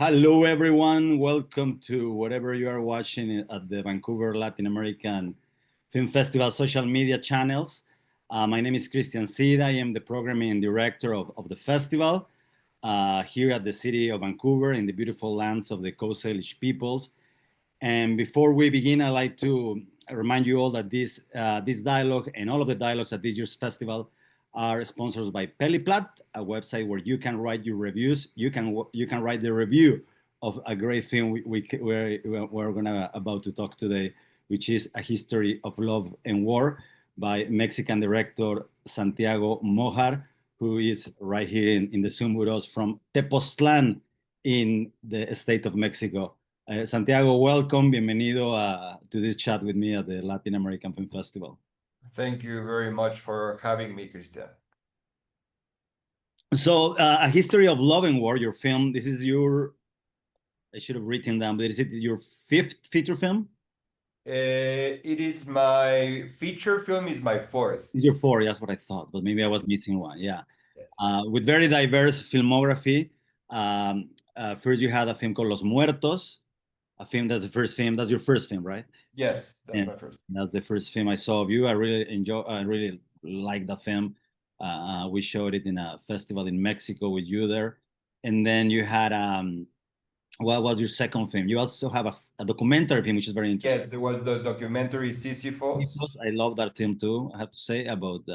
Hello, everyone. Welcome to whatever you are watching at the Vancouver Latin American Film Festival social media channels. My name is Christian Cid. I am the programming director of the festival here at the city of Vancouver in the beautiful lands of the Coast Salish peoples. And before we begin, I'd like to remind you all that this dialogue and all of the dialogues at this year's festival are sponsored by Peliplat, a website where you can write your reviews. You can write the review of a great film we're about to talk today, which is A History of Love and War by Mexican director Santiago Mohar, who is right here in the Zoom with us from Tepoztlan in the state of Mexico. Santiago, welcome. Bienvenido to this chat with me at the Latin American Film Festival. Thank you very much for having me, Christian. So, A History of Love and War, your film, this is your, I should have written down, but is it your fifth feature film? It is my feature film, is my fourth. Your fourth, that's what I thought, but maybe I was missing one, yeah. Yes. With very diverse filmography. First, you had a film called Los Muertos, a film that's the first film, that's your first film, right? Yes, that's my first. That's the first film I saw of you. I really liked the film. We showed it in a festival in Mexico with you there. And then you had, what was your second film? You also have a documentary film, which is very interesting. Yes, there was the documentary Sisyphos. I love that film too, I have to say, about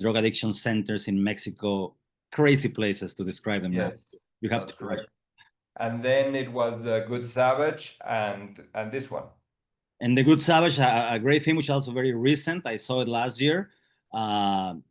drug addiction centers in Mexico. Crazy places to describe them. Yes, you have that's to correct. And then it was The Good Savage and this one. And The Good Savage, a great film, which is also very recent. I saw it last year. And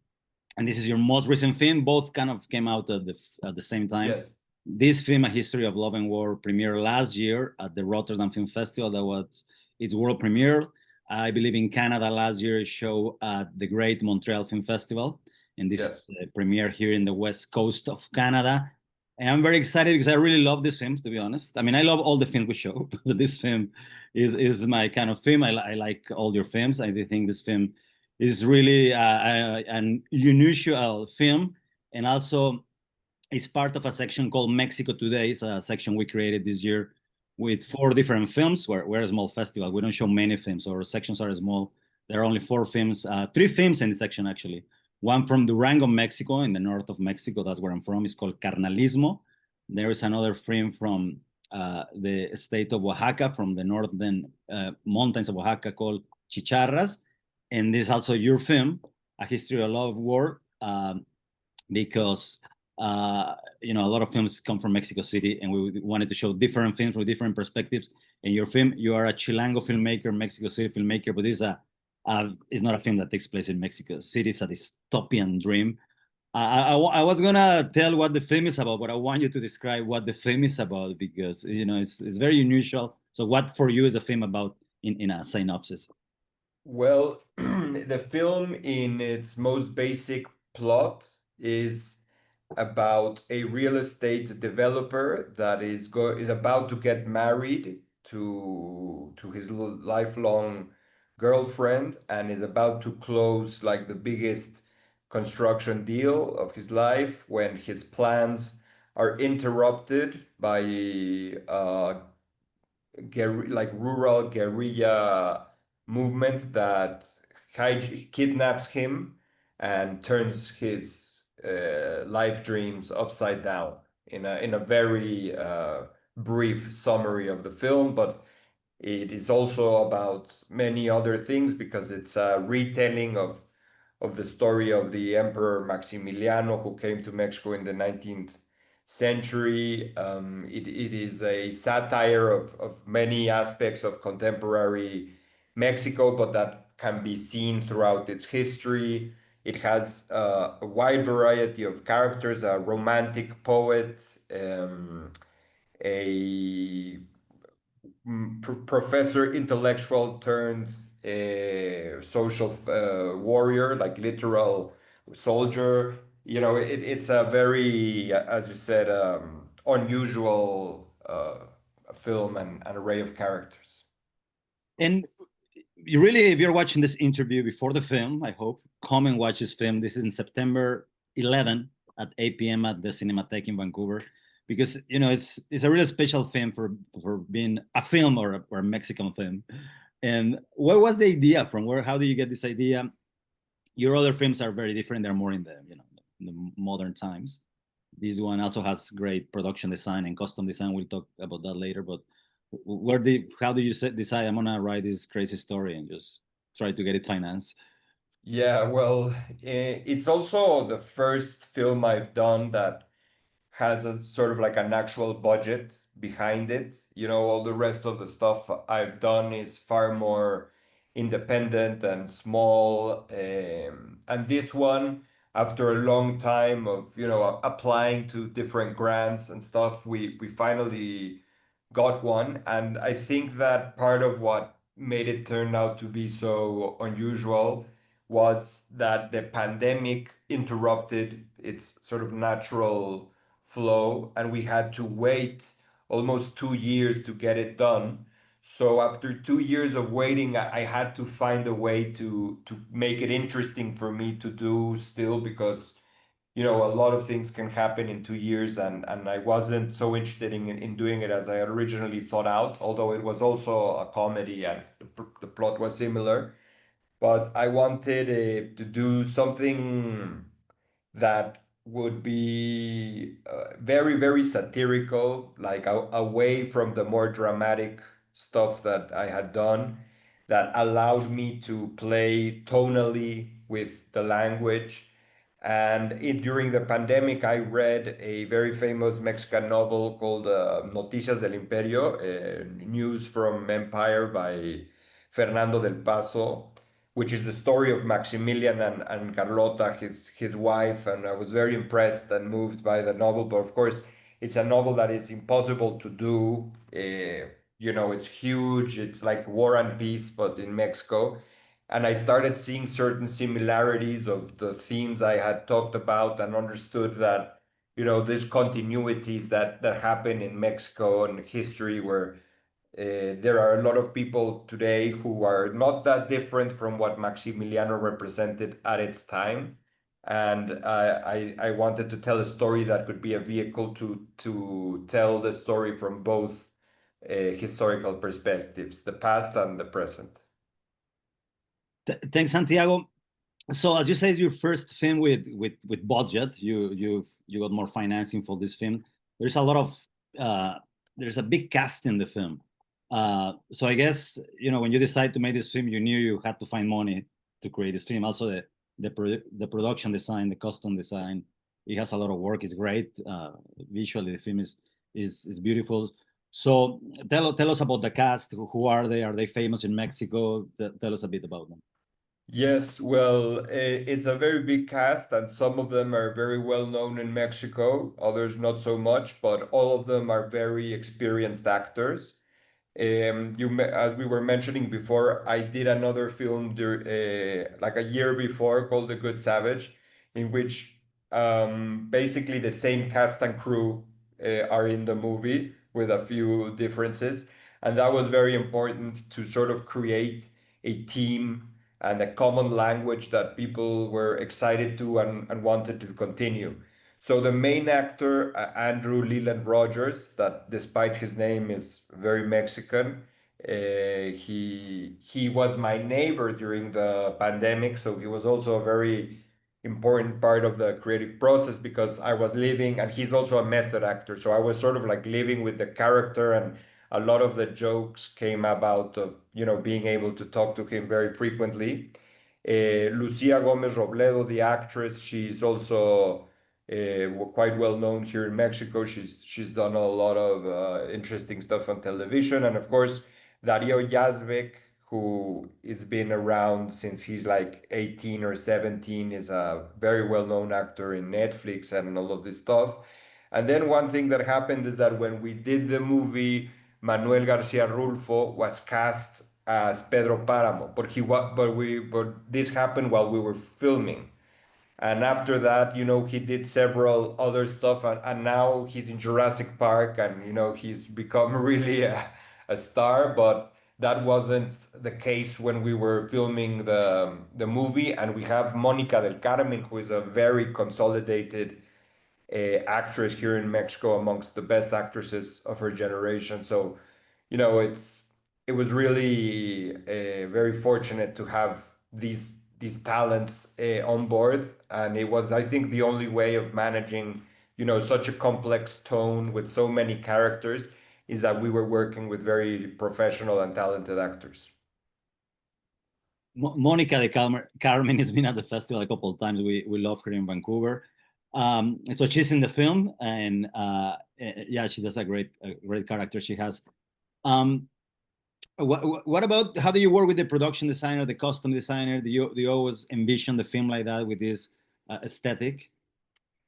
this is your most recent film. Both kind of came out at the same time. Yes. This film, A History of Love and War, premiered last year at the Rotterdam Film Festival. That was its world premiere. I believe in Canada last year, it showed at the Great Montreal Film Festival. And this is the premiere here in the West Coast of Canada. And I'm very excited because I really love this film, to be honest. I mean, I love all the films we show, but this film is my kind of film. I like all your films. I think this film is really an unusual film. And also, it's part of a section called Mexico Today. It's a section we created this year with 4 different films. We're a small festival. We don't show many films. Our sections are small. There are only 4 films, 3 films in the section, actually. One from Durango, Mexico, in the north of Mexico. That's where I'm from. It's called Carnalismo. There is another film from the state of Oaxaca, from the northern mountains of Oaxaca, called Chicharras. And this is also your film, A History of Love War, because a lot of films come from Mexico City, and we wanted to show different films with different perspectives. In your film, you are a Chilango filmmaker, Mexico City filmmaker, but it's not a film that takes place in Mexico City. It's a dystopian dream. I was gonna tell what the film is about, but I want you to describe what the film is about, because it's very unusual. So what for you is a film about in a synopsis? Well, the film in its most basic plot is about a real estate developer that is about to get married to his lifelong girlfriend, and is about to close like the biggest construction deal of his life, when his plans are interrupted by rural guerrilla movement that kidnaps him and turns his life dreams upside down, in a very brief summary of the film. But it is also about many other things, because it's a retelling of the story of the Emperor Maximiliano, who came to Mexico in the 19th century. It is a satire of many aspects of contemporary Mexico, but that can be seen throughout its history. It has a wide variety of characters: a romantic poet, a professor intellectual turned social warrior, like literal soldier. It's a very, as you said, unusual film and an array of characters. And you really, if you're watching this interview before the film, I hope, come and watch this film. This is in September 11 at 8 p.m. at the Cinematheque in Vancouver, because it's a really special film for being a film or a Mexican film. And where was the idea from? Where how do you get this idea? Your other films are very different. They're more in the modern times. This one also has great production design and custom design. We'll talk about that later. But how do you decide I'm gonna write this crazy story and just try to get it financed? Yeah, well, it's also the first film I've done that has a sort of like an actual budget behind it. You know, all the rest of the stuff I've done is far more independent and small. And this one, after a long time of, applying to different grants and stuff, we finally got one. And I think that part of what made it turn out to be so unusual was that the pandemic interrupted its sort of natural flow, and we had to wait almost 2 years to get it done. So after 2 years of waiting, I had to find a way to make it interesting for me to do still, because a lot of things can happen in 2 years, and I wasn't so interested in doing it as I had originally thought out, although it was also a comedy and the plot was similar. But I wanted to do something that would be very, very satirical, like away from the more dramatic stuff that I had done, that allowed me to play tonally with the language. And during the pandemic, I read a very famous Mexican novel called Noticias del Imperio, News from Empire by Fernando del Paso, which is the story of Maximilian and Carlota, his wife. And I was very impressed and moved by the novel. But of course, it's a novel that is impossible to do. It's huge. It's like War and Peace, but in Mexico. And I started seeing certain similarities of the themes I had talked about, and understood that, these continuities that happen in Mexico and history, where there are a lot of people today who are not that different from what Maximiliano represented at its time. And I wanted to tell a story that could be a vehicle to tell the story from both historical perspectives, the past and the present. Thanks, Santiago. So as you say, it's your first film with budget. You got more financing for this film. There's a lot of there's a big cast in the film. So I guess when you decide to make this film, you knew you had to find money to create this film. Also the production design, the costume design, it has a lot of work. It's great. Visually, the film is beautiful. So tell us about the cast. Who are they? Are they famous in Mexico? Tell us a bit about them. Yes, well, it's a very big cast, and some of them are very well known in Mexico, others not so much, but all of them are very experienced actors. As we were mentioning before, I did another film like a year before, called The Good Savage, in which basically the same cast and crew are in the movie with a few differences. And that was very important to sort of create a team and a common language that people were excited to and wanted to continue. So the main actor, Andrew Leland Rogers, that despite his name is very Mexican, he was my neighbor during the pandemic, so he was also a very important part of the creative process, because I was living, and he's also a method actor, so I was sort of like living with the character, and a lot of the jokes came about of being able to talk to him very frequently. Lucia Gomez Robledo, the actress, she's also quite well known here in Mexico. She's done a lot of interesting stuff on television, and of course Dario Yazbek, who has been around since he's like 18 or 17, is a very well known actor in Netflix and all of this stuff. And then one thing that happened is that when we did the movie, Manuel Garcia Rulfo was cast as Pedro Páramo, but this happened while we were filming. And after that, he did several other stuff, and now he's in Jurassic Park, and he's become really a star. But that wasn't the case when we were filming the movie. And we have Mónica del Carmen, who is a very consolidated actress here in Mexico, amongst the best actresses of her generation. So, you know, it was really very fortunate to have these talents on board, and it was, I think, the only way of managing, you know, such a complex tone with so many characters is that we were working with very professional and talented actors. Monica de Carmen has been at the festival a couple of times. We love her in Vancouver. So she's in the film, and yeah, she does a great character. She has. What about, how do you work with the production designer, the costume designer? Do you always envision the film like that, with this aesthetic?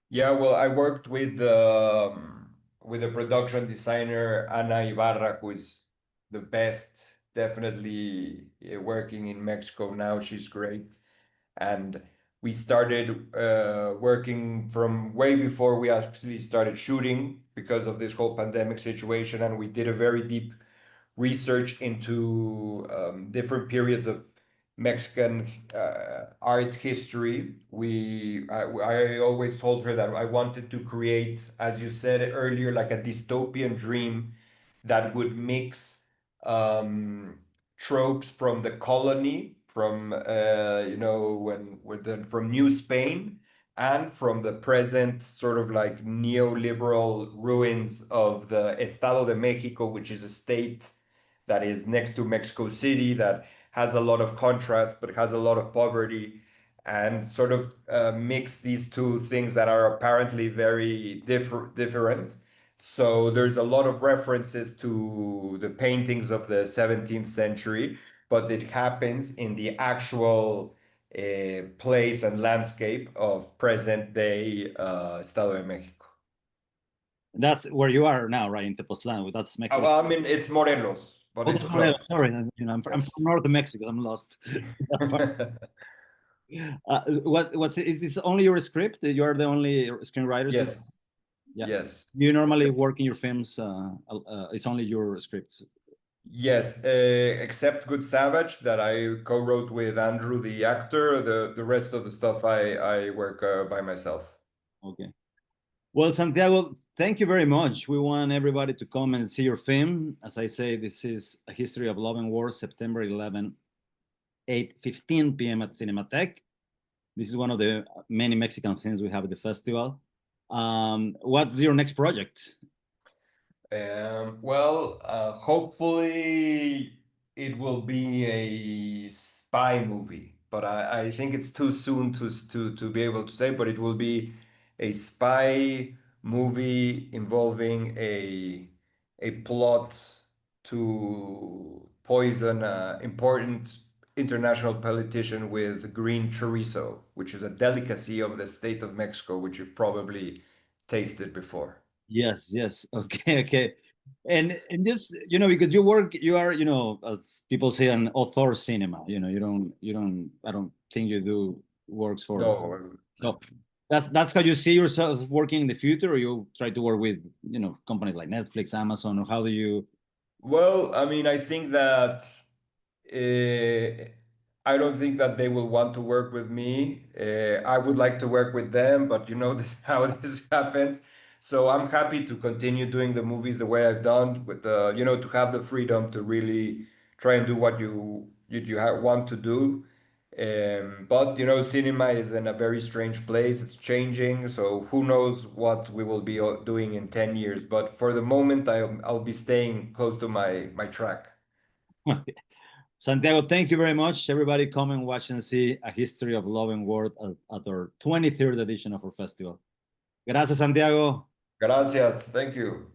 Yeah, well, I worked with the production designer Ana Ibarra, who is the best, definitely working in Mexico now. She's great. And we started working from way before we actually started shooting because of this whole pandemic situation. And we did a very deep research into different periods of Mexican art history. I always told her that I wanted to create, as you said earlier, like a dystopian dream that would mix um, tropes from the colony, from you know, from New Spain, and from the present sort of like neoliberal ruins of the Estado de Mexico, which is a state that is next to Mexico City, that has a lot of contrast but has a lot of poverty, and sort of mix these two things that are apparently very different. So there's a lot of references to the paintings of the 17th century, but it happens in the actual place and landscape of present day Estado de Mexico. That's where you are now, right, in Tepoztlan. That's Mexico. Well, I mean, it's Morelos, but Oh, it's that's Morelos. close. Sorry, I'm from Yes. north of Mexico. I'm lost. What's is this only your script? You are the only screenwriters? Yes. Yeah. Yes. You normally work in your films. It's only your scripts. Yes, except Good Savage that I co-wrote with Andrew, the actor. The rest of the stuff I work by myself. Okay. Well, Santiago, thank you very much. We want everybody to come and see your film. As I say, this is A History of Love and War, September 11, 8:15 p.m. at Cinematheque. This is one of the many Mexican films we have at the festival. What's your next project? Well, hopefully it will be a spy movie, but I think it's too soon to be able to say, but it will be a spy movie involving a plot to poison an important international politician with green chorizo, which is a delicacy of the state of Mexico, which you've probably tasted before. Yes, yes. Okay, okay. And just, because you are, as people say, an author cinema. You don't. I don't think you do works for. No, So that's how you see yourself working in the future, or you try to work with, companies like Netflix, Amazon, or how do you? well, I mean, I think that uh, I don't think that they will want to work with me. I would like to work with them, but you know this how this happens. So I'm happy to continue doing the movies the way I've done, with you know, to have the freedom to really try and do what want to do. But you know, cinema is in a very strange place. It's changing, so who knows what we will be doing in 10 years. But for the moment, I'll be staying close to my track. Santiago, thank you very much. Everybody, come and watch and see A History of Love and War at our 23rd edition of our festival. Gracias, Santiago. Gracias. Thank you.